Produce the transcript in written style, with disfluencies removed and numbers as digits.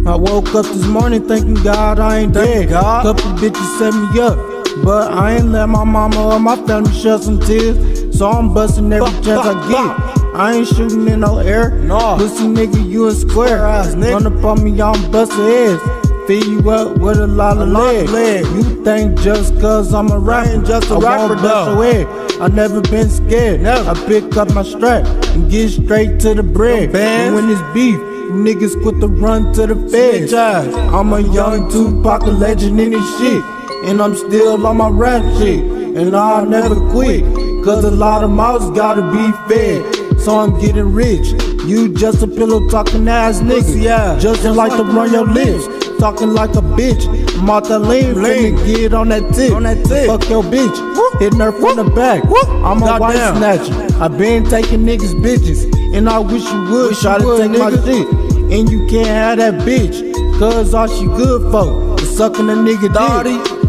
I woke up this morning thanking God I ain't dead. Couple bitches set me up, but I ain't let my mama or my family shed some tears. So I'm busting every chance I get. I ain't shooting in no air. Pussy nigga, you a square ass nigga. Run up on me, I'm busting heads. Fill you up with a lot of lead. You think just cause I'm a rapper, I won't bust your head. I never been scared. I pick up my strap and get straight to the bread. And when it's beef, niggas quit to run to the feds. I'm a young Tupac, a legend in this shit, and I'm still on my rap shit, and I'll never quit, cause a lot of mouths gotta be fed. So I'm getting rich. You just a pillow talking ass nigga, just like to run your lips, talking like a bitch. I'm out that lean, finna get on that tip. Fuck your bitch, hitting her from the back. I'm a white snatcher. I been taking niggas bitches, and I wish you would try to take my shit. And you can't have that bitch, cause all she good for is sucking a nigga dick.